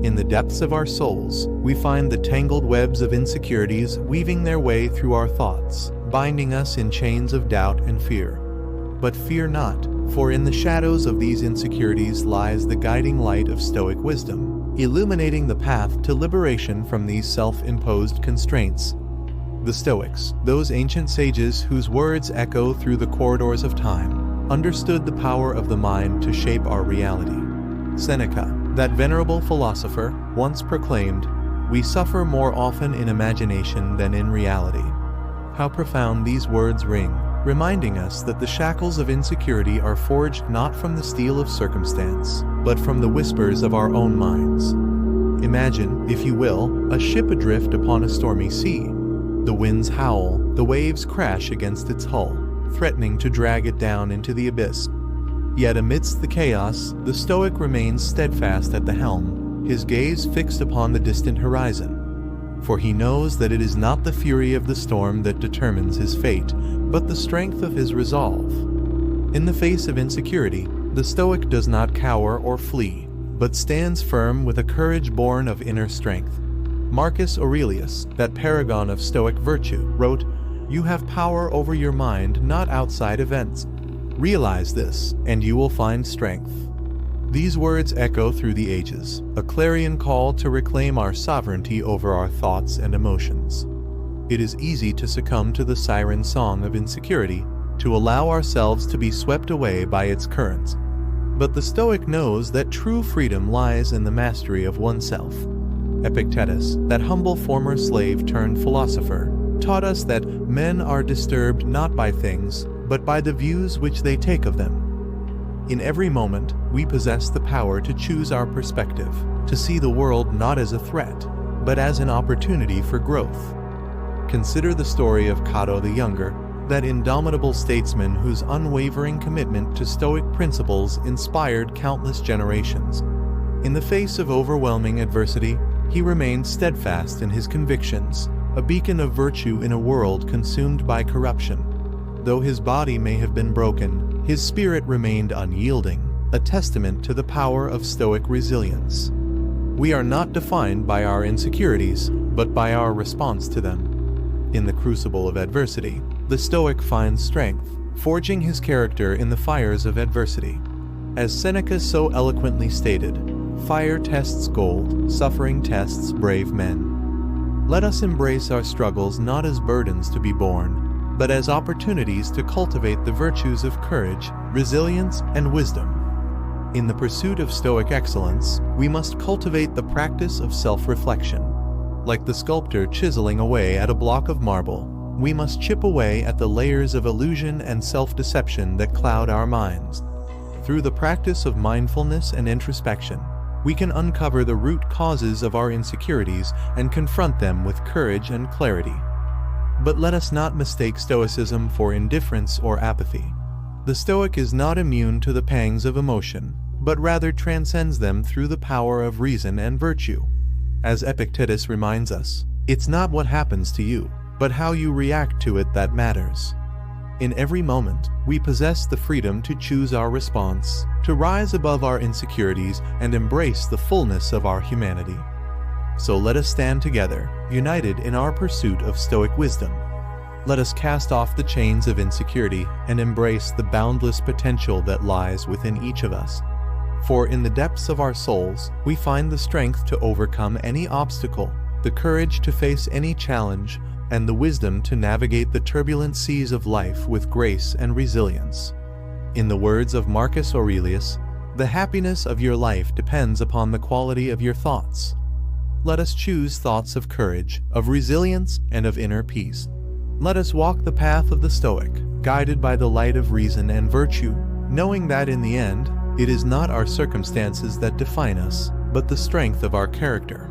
In the depths of our souls, we find the tangled webs of insecurities weaving their way through our thoughts, binding us in chains of doubt and fear. But fear not, for in the shadows of these insecurities lies the guiding light of Stoic wisdom, illuminating the path to liberation from these self-imposed constraints. The Stoics, those ancient sages whose words echo through the corridors of time, understood the power of the mind to shape our reality. Seneca, that venerable philosopher, once proclaimed, "We suffer more often in imagination than in reality." How profound these words ring, reminding us that the shackles of insecurity are forged not from the steel of circumstance, but from the whispers of our own minds. Imagine, if you will, a ship adrift upon a stormy sea. The winds howl, the waves crash against its hull, threatening to drag it down into the abyss. Yet amidst the chaos, the Stoic remains steadfast at the helm, his gaze fixed upon the distant horizon. For he knows that it is not the fury of the storm that determines his fate, but the strength of his resolve. In the face of insecurity, the Stoic does not cower or flee, but stands firm with a courage born of inner strength. Marcus Aurelius, that paragon of Stoic virtue, wrote, "You have power over your mind, not outside events. Realize this, and you will find strength." These words echo through the ages, a clarion call to reclaim our sovereignty over our thoughts and emotions. It is easy to succumb to the siren song of insecurity, to allow ourselves to be swept away by its currents. But the Stoic knows that true freedom lies in the mastery of oneself. Epictetus, that humble former slave turned philosopher, taught us that men are disturbed not by things, but by the views which they take of them. In every moment, we possess the power to choose our perspective, to see the world not as a threat, but as an opportunity for growth. Consider the story of Cato the Younger, that indomitable statesman whose unwavering commitment to Stoic principles inspired countless generations. In the face of overwhelming adversity, he remained steadfast in his convictions, a beacon of virtue in a world consumed by corruption. Though his body may have been broken, his spirit remained unyielding, a testament to the power of Stoic resilience. We are not defined by our insecurities, but by our response to them. In the crucible of adversity, the Stoic finds strength, forging his character in the fires of adversity. As Seneca so eloquently stated, "Fire tests gold, suffering tests brave men." Let us embrace our struggles not as burdens to be borne, but as opportunities to cultivate the virtues of courage, resilience, and wisdom. In the pursuit of Stoic excellence, we must cultivate the practice of self-reflection. Like the sculptor chiseling away at a block of marble, we must chip away at the layers of illusion and self-deception that cloud our minds. Through the practice of mindfulness and introspection, we can uncover the root causes of our insecurities and confront them with courage and clarity. But let us not mistake Stoicism for indifference or apathy. The Stoic is not immune to the pangs of emotion, but rather transcends them through the power of reason and virtue. As Epictetus reminds us, it's not what happens to you, but how you react to it that matters. In every moment, we possess the freedom to choose our response, to rise above our insecurities and embrace the fullness of our humanity. So let us stand together, united in our pursuit of Stoic wisdom. Let us cast off the chains of insecurity and embrace the boundless potential that lies within each of us. For in the depths of our souls, we find the strength to overcome any obstacle, the courage to face any challenge, and the wisdom to navigate the turbulent seas of life with grace and resilience. In the words of Marcus Aurelius, "The happiness of your life depends upon the quality of your thoughts." Let us choose thoughts of courage, of resilience, and of inner peace. Let us walk the path of the Stoic, guided by the light of reason and virtue, knowing that in the end, it is not our circumstances that define us, but the strength of our character.